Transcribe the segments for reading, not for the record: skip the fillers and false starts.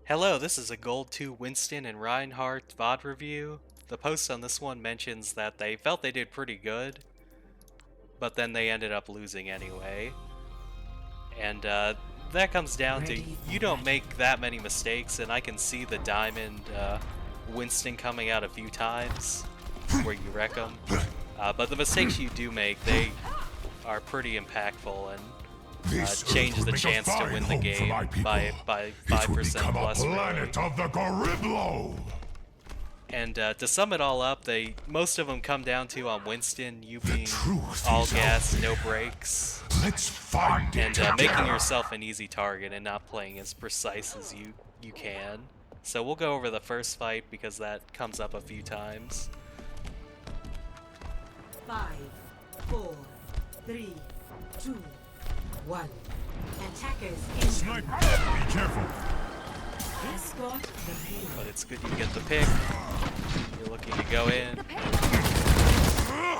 Hello, this is a Gold 2 Winston and Reinhardt VOD review. The post on this one mentions that they felt they did pretty good, but then they ended up losing anyway. And that comes down to you don't make that many mistakes, and I can see the diamond Winston coming out a few times where you wreck them. But the mistakes you do make, they are pretty impactful and change the chance to win the game by 5% plus. Planet of the Gariblo. And to sum it all up, most of them come down to on Winston, you being all gas, no brakes, Let's find and making yourself an easy target and not playing as precise as you can. So we'll go over the first fight because that comes up a few times. 5, 4, 3, 2, 1. Attackers in. Sniper, be careful. Escort the payload. But it's good you get the pick. You're looking to go in.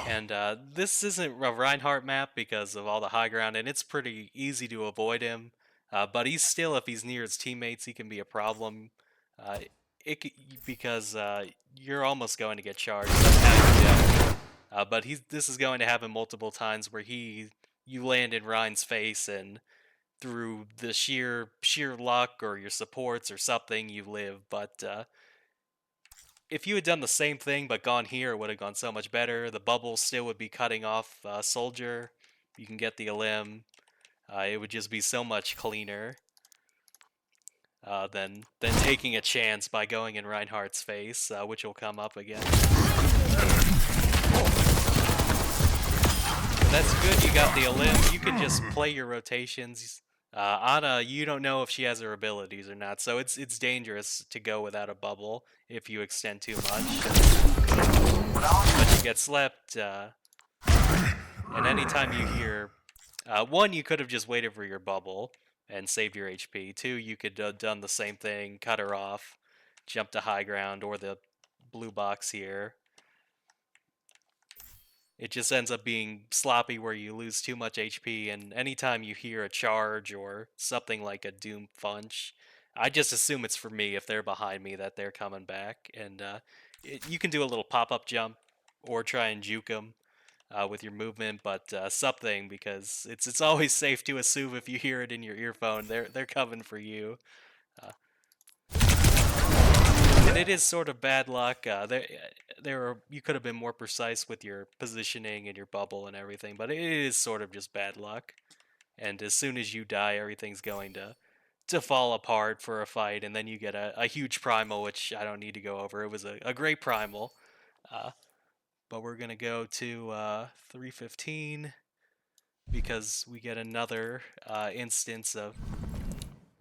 And this isn't a Reinhardt map because of all the high ground, and it's pretty easy to avoid him. But he's still, if he's near his teammates, he can be a problem. Because you're almost going to get charged. But this is going to happen multiple times where you land in Ryan's face, and through the sheer luck or your supports or something, you live. But if you had done the same thing but gone here, it would have gone so much better. The bubble still would be cutting off Soldier. You can get the elim. It would just be so much cleaner than taking a chance by going in Reinhardt's face, which will come up again. But that's good, you got the elim. You can just play your rotations. Ana, you don't know if she has her abilities or not, so it's dangerous to go without a bubble if you extend too much. But you get slept, and anytime you hear... one, you could have just waited for your bubble and saved your HP. Two, you could have done the same thing, cut her off, jump to high ground, or the blue box here. It just ends up being sloppy where you lose too much HP, and anytime you hear a charge or something like a Doom Punch, I just assume it's for me if they're behind me that they're coming back. And you can do a little pop-up jump or try and juke them with your movement, but something, because it's always safe to assume if you hear it in your earphone, they're coming for you. And it is sort of bad luck. You could have been more precise with your positioning and your bubble and everything, but it is sort of just bad luck. And as soon as you die, everything's going to fall apart for a fight, and then you get a huge primal, which I don't need to go over. It was a great primal. But we're going to go to 315 because we get another instance of...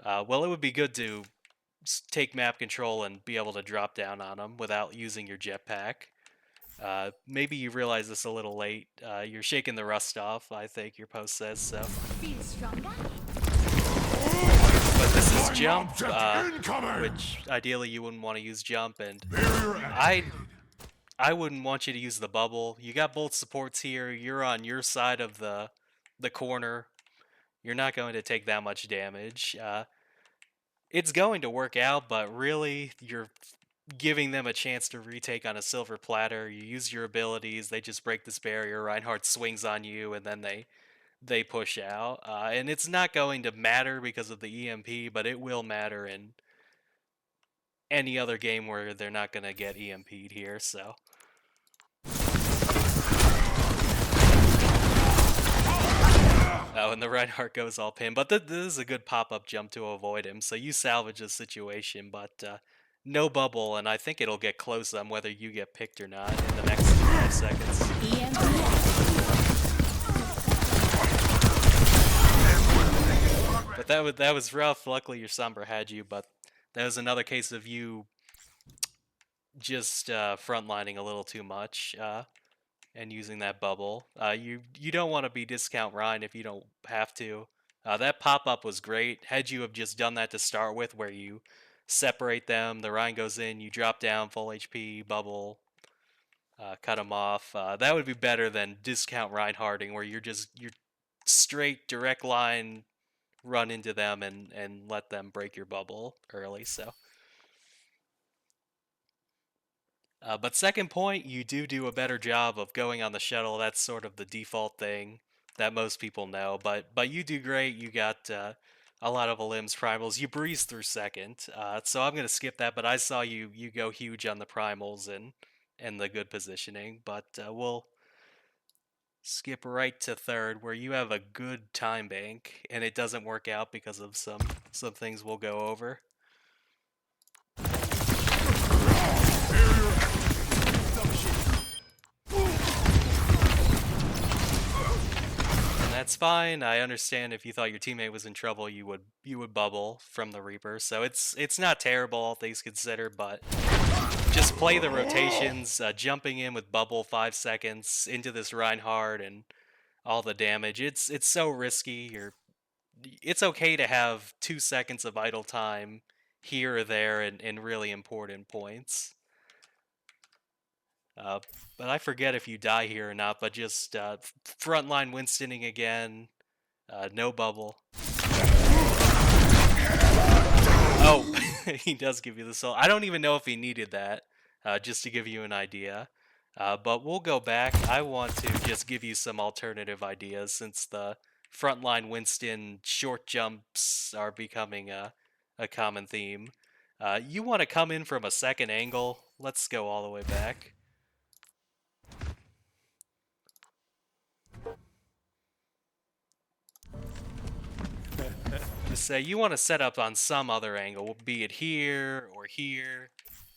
well, it would be good to take map control and be able to drop down on them without using your jetpack. Maybe you realize this a little late. You're shaking the rust off, I think your post says so. Feel stronger? But this is jump, which ideally you wouldn't want to use jump, and I wouldn't want you to use the bubble. You got both supports here. You're on your side of the corner. You're not going to take that much damage. It's going to work out, but really, you're giving them a chance to retake on a silver platter. You use your abilities, they just break this barrier, Reinhardt swings on you, and then they push out. And it's not going to matter because of the EMP, but it will matter in any other game where they're not going to get EMP'd here, so... Oh, and the Reinhardt goes all pin, but this is a good pop-up jump to avoid him, so you salvage the situation, but no bubble, and I think it'll get close on whether you get picked or not in the next 5 seconds. But that was rough. Luckily your Sombra had you, but that was another case of you just frontlining a little too much. And using that bubble. You don't want to be discount Ryan if you don't have to. That pop-up was great. Had you have just done that to start with, where you separate them, the Ryan goes in, you drop down, full HP, bubble, cut him off. That would be better than discount Reinhardting, where you're straight direct line run into them and let them break your bubble early. So, but second point, you do a better job of going on the shuttle. That's sort of the default thing that most people know. But you do great. You got a lot of Elims primals. You breeze through second. So I'm gonna skip that. But I saw you go huge on the primals and the good positioning. But we'll skip right to third, where you have a good time bank, and it doesn't work out because of some things we'll go over. And that's fine. I understand if you thought your teammate was in trouble, you would bubble from the Reaper. So it's not terrible, all things considered, but just play the rotations, jumping in with bubble 5 seconds into this Reinhardt and all the damage. It's so risky. It's okay to have 2 seconds of idle time here or there in really important points. But I forget if you die here or not, but just frontline Winstoning again, no bubble. Oh, he does give you the soul. I don't even know if he needed that, just to give you an idea. But we'll go back. I want to just give you some alternative ideas since the frontline Winston short jumps are becoming a common theme. You want to come in from a second angle. Let's go all the way back. Just say you want to set up on some other angle, be it here or here,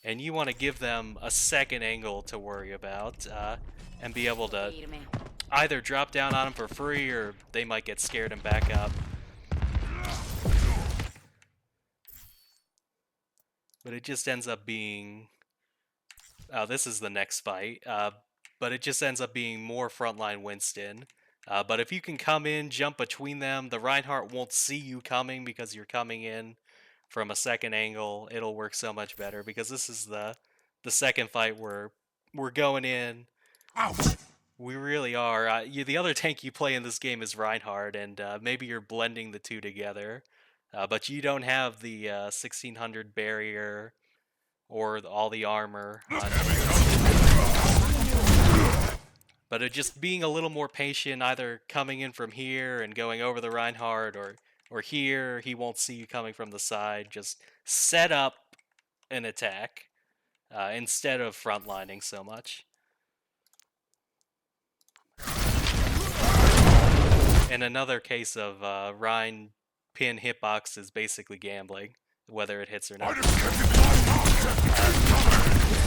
and you want to give them a second angle to worry about, and be able to either drop down on them for free or they might get scared and back up. But it just ends up being... Oh, this is the next fight. But it just ends up being more frontline Winston. But if you can come in, jump between them, the Reinhardt won't see you coming because you're coming in from a second angle. It'll work so much better because this is the second fight where we're going in. Out! We really are. The other tank you play in this game is Reinhardt, and maybe you're blending the two together. But you don't have the 1600 barrier or all the armor. But just being a little more patient, either coming in from here and going over the Reinhardt, or here, he won't see you coming from the side. Just set up an attack instead of frontlining so much. And another case of Rein pin hitbox is basically gambling, whether it hits or not.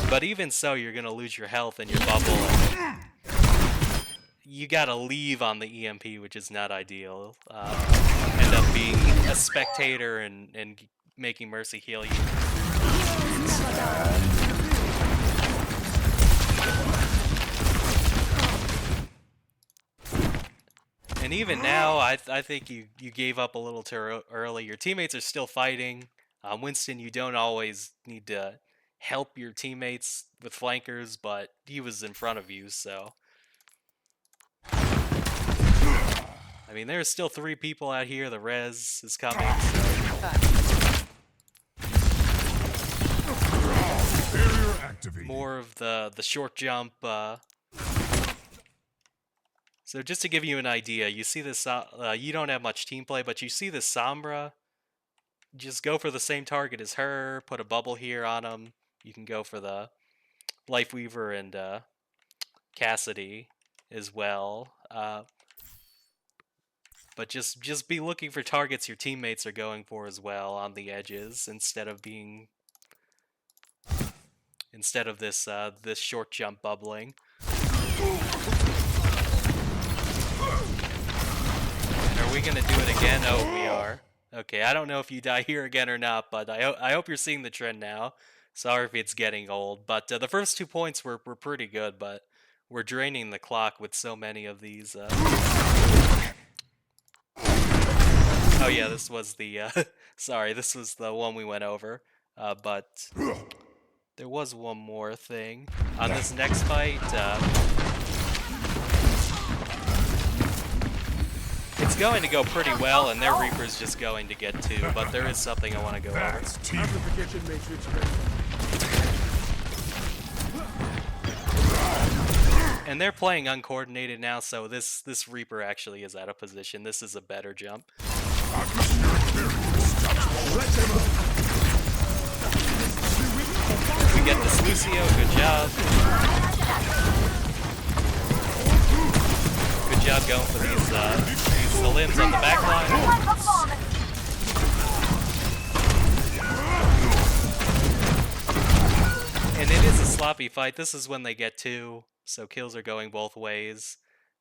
But even so, you're going to lose your health and your bubble. And you gotta leave on the EMP, which is not ideal. End up being a spectator and making Mercy heal you. And even now, I think you gave up a little too early. Your teammates are still fighting. Winston, you don't always need to help your teammates with flankers, but he was in front of you, so... I mean, there's still 3 people out here. The res is coming. So. More of the short jump. So just to give you an idea, you see this. You don't have much team play, but you see this Sombra. Just go for the same target as her. Put a bubble here on him. You can go for the Lifeweaver and Cassidy as well. But just be looking for targets your teammates are going for as well on the edges instead of this this short jump bubbling. And are we gonna do it again? Oh, we are. Okay, I don't know if you die here again or not, but I hope you're seeing the trend now. Sorry if it's getting old, but the first 2 points were pretty good, but we're draining the clock with so many of these. Oh yeah, this was the, sorry, this was the one we went over, but there was one more thing. On this next fight, it's going to go pretty well, and their Reaper's just going to get 2, but there is something I want to go over. That's team. Amplification matrix ready. And they're playing uncoordinated now, so this Reaper actually is out of position. This is a better jump. We get this Lucio, good job. Good job going for these limbs on the back line. And it is a sloppy fight. This is when they get 2, so kills are going both ways.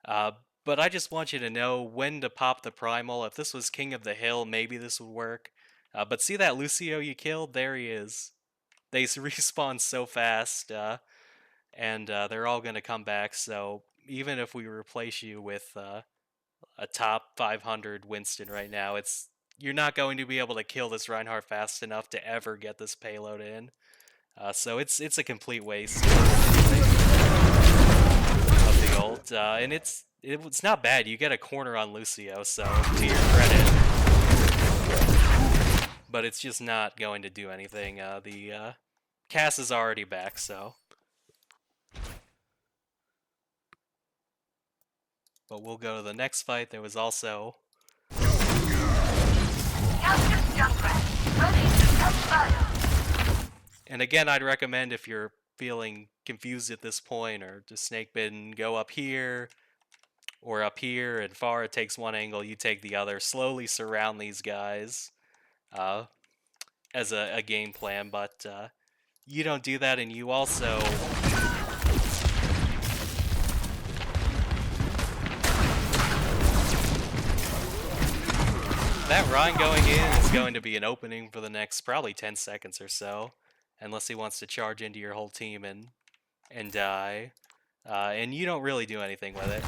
But I just want you to know when to pop the Primal. If this was King of the Hill, maybe this would work. But see that Lucio you killed? There he is. They respawn so fast, and they're all going to come back, so even if we replace you with a top 500 Winston right now, you're not going to be able to kill this Reinhardt fast enough to ever get this payload in. So it's a complete waste of the ult, and it's not bad. You get a corner on Lucio, so to your credit. But it's just not going to do anything. The Cass is already back, so. But we'll go to the next fight. There was also. And again, I'd recommend if you're feeling confused at this point or just snake bitten, go up here or up here, and far it takes one angle, you take the other. Slowly surround these guys. As a game plan, but you don't do that, and you also that Ryan going in is going to be an opening for the next probably 10 seconds or so, unless he wants to charge into your whole team and die, and you don't really do anything with it.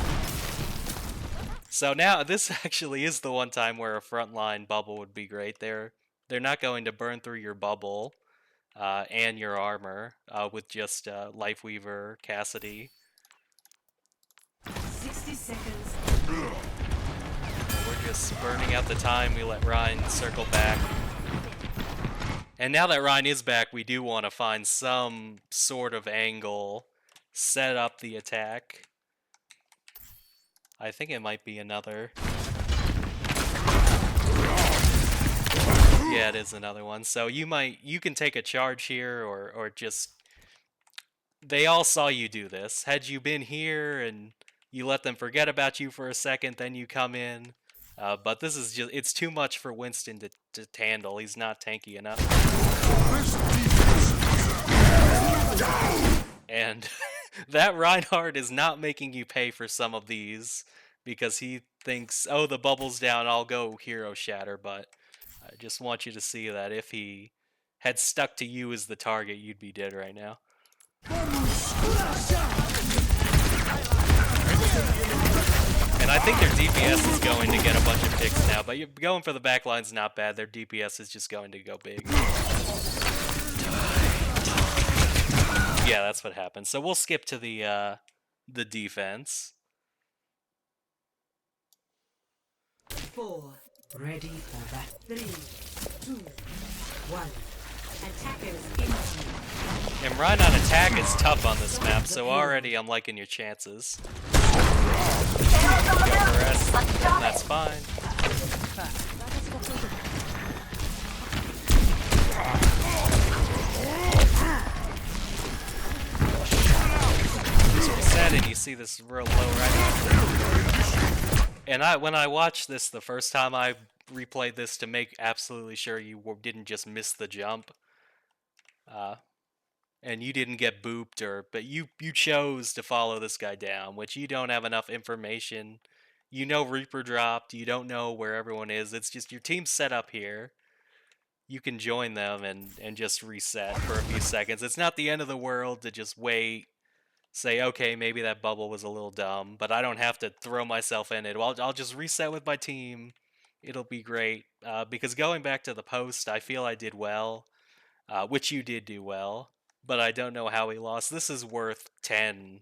So now this actually is the one time where a frontline bubble would be great. They're not going to burn through your bubble and your armor with just Lifeweaver, Cassidy. 60 seconds. We're just burning out the time. We let Ryan circle back. And now that Ryan is back, we do want to find some sort of angle, set up the attack. I think it might be another. Yeah, it is another one. So you can take a charge here, or just. They all saw you do this. Had you been here and you let them forget about you for a second, then you come in. But this is it's too much for Winston to handle. He's not tanky enough. And that Reinhardt is not making you pay for some of these because he thinks, oh, the bubble's down, I'll go hero shatter, but I just want you to see that if he had stuck to you as the target, you'd be dead right now. And I think their DPS is going to get a bunch of picks now, but you're going for the backline's not bad. Their DPS is just going to go big. Yeah, that's what happened. So we'll skip to the defense. 4. Ready for that. 3, 2, 1. Attackers into. And Run on attack is tough on this map, so already I'm liking your chances. Go for rest. That's fine. Just reset and you see this real low right now. And when I watched this the first time, I replayed this to make absolutely sure you didn't just miss the jump. And you didn't get booped, but you chose to follow this guy down, which you don't have enough information. You know Reaper dropped, you don't know where everyone is. It's just your team's set up here. You can join them and just reset for a few seconds. It's not the end of the world to just wait, say, okay, maybe that bubble was a little dumb, but I don't have to throw myself in it. I'll just reset with my team. It'll be great. Because going back to the post, I feel I did well, which you did do well, but I don't know how we lost. This is worth 10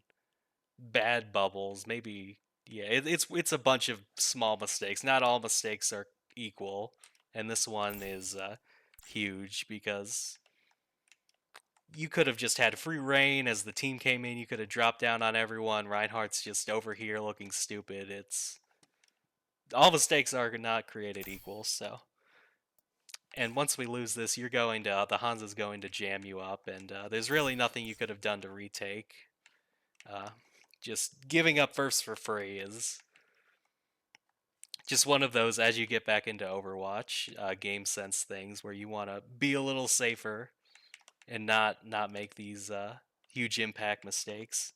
bad bubbles, maybe Yeah, it's a bunch of small mistakes. Not all mistakes are equal, and this one is huge because you could have just had free reign as the team came in. You could have dropped down on everyone. Reinhardt's just over here looking stupid. It's all mistakes are not created equal. So, and once we lose this, you're going to the Hansa's going to jam you up, and there's really nothing you could have done to retake. Uh, just giving up first for free is just one of those as you get back into Overwatch game sense things where you want to be a little safer and not make these huge impact mistakes.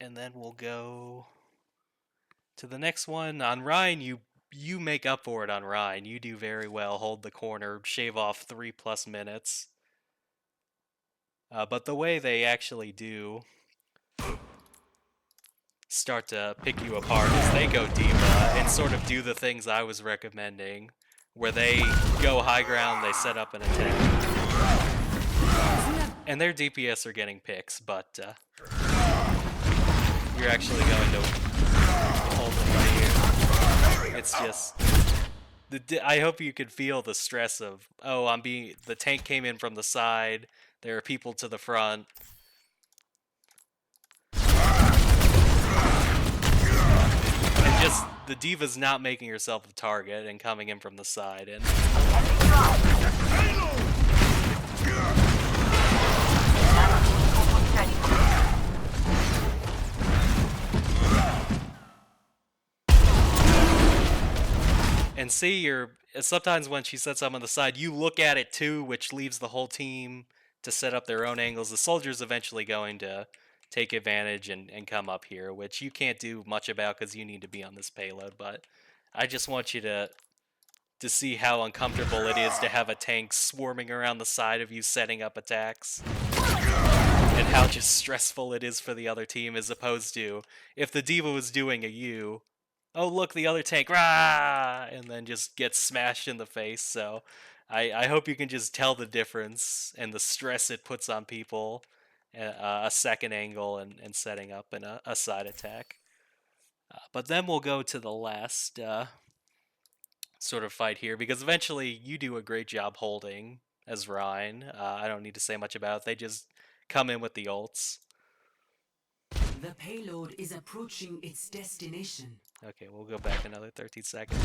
And then we'll go to the next one on Ryan. You make up for it on Ryan. You do very well. Hold the corner, shave off 3+ minutes. But the way they actually do start to pick you apart is they go diva and sort of do the things I was recommending, where they go high ground, they set up an attack. And their DPS are getting picks, but you're actually going to hold it right here. It's just... I hope you could feel the stress of, oh, the tank came in from the side, there are people to the front. And just the diva's not making herself a target and coming in from the side. And see, sometimes when she sets up on the side, you look at it too, which leaves the whole team to set up their own angles. The soldier's eventually going to take advantage and come up here, which you can't do much about because you need to be on this payload, but I just want you to see how uncomfortable it is to have a tank swarming around the side of you setting up attacks, and how just stressful it is for the other team, as opposed to if the diva was doing a U, oh look, the other tank, rah, and then just gets smashed in the face. So I hope you can just tell the difference and the stress it puts on people, a second angle and setting up a side attack. But then we'll go to the last sort of fight here, because eventually you do a great job holding as Rhine. I don't need to say much about it. They just come in with the ults. The payload is approaching its destination. Okay, we'll go back another 13 seconds.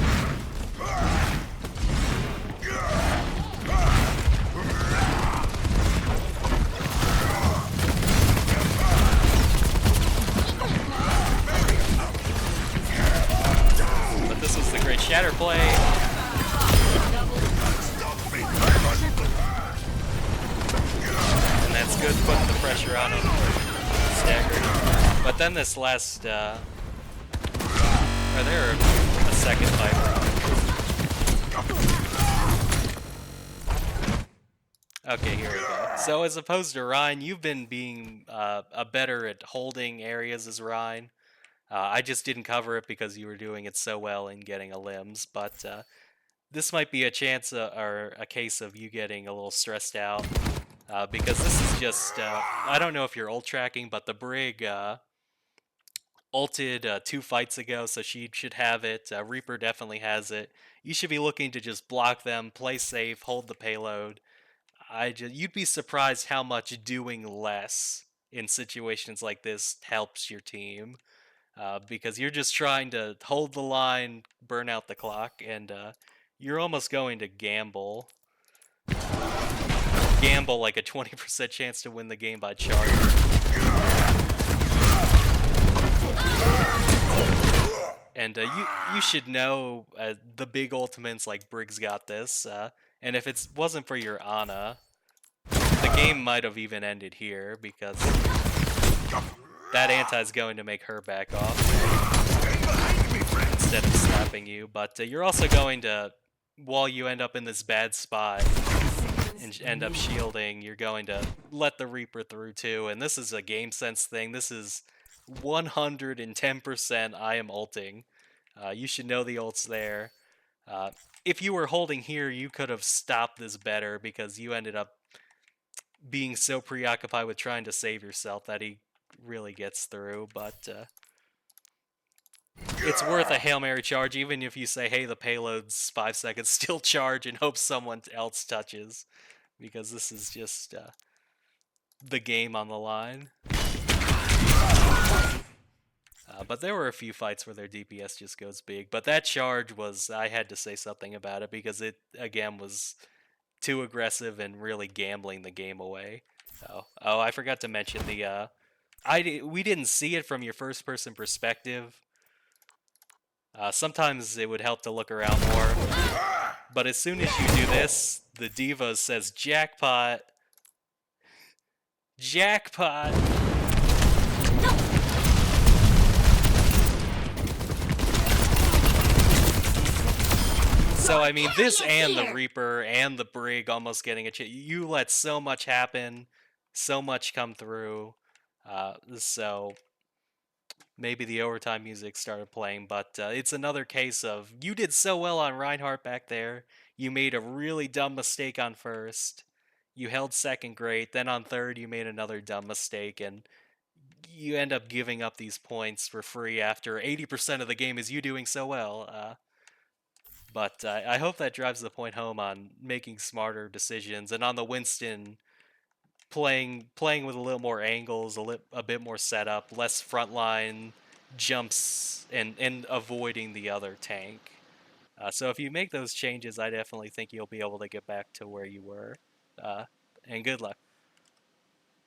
But this was the great shatter play. And that's good, putting the pressure on him. Staggered. But then this last, or there a second Viper. Okay, here we go. So as opposed to Rhine, you've been being better at holding areas as Rhine. I just didn't cover it because you were doing it so well in getting a limbs, but this might be a chance or a case of you getting a little stressed out, because this is just, I don't know if you're ult tracking, but the Brig ulted 2 fights ago, so she should have it. Reaper definitely has it. You should be looking to just block them, play safe, hold the payload. You'd be surprised how much doing less in situations like this helps your team. Because you're just trying to hold the line, burn out the clock, and you're almost going to gamble. Gamble like a 20% chance to win the game by charge. And you should know the big ultimates like Briggs got this, and if it wasn't for your Ana, the game might have even ended here, because that anti-is going to make her back off instead of snapping you. But you're also going to, while you end up in this bad spot and end up shielding, you're going to let the Reaper through too. And this is a game sense thing. This is 110% I am ulting. You should know the ult's there. If you were holding here, you could have stopped this better, because you ended up being so preoccupied with trying to save yourself that he really gets through. But it's worth a Hail Mary charge, even if you say, hey, the payload's 5 seconds, still charge and hope someone else touches. Because this is just the game on the line. But there were a few fights where their DPS just goes big. But that charge was, I had to say something about it because it, again, was too aggressive and really gambling the game away. Oh, I forgot to mention the, we didn't see it from your first person perspective. Sometimes it would help to look around more. But as soon as you do this, the diva says jackpot. Jackpot! So, I mean, this and the Reaper and the Brig almost getting a chance. You let so much happen, so much come through. So, maybe the overtime music started playing, but it's another case of you did so well on Reinhardt back there. You made a really dumb mistake on first. You held second great. Then on third, you made another dumb mistake, and you end up giving up these points for free after 80% of the game is you doing so well. But I hope that drives the point home on making smarter decisions, and on the Winston, playing with a little more angles, a bit more setup, less frontline jumps, and avoiding the other tank. So if you make those changes, I definitely think you'll be able to get back to where you were. And good luck.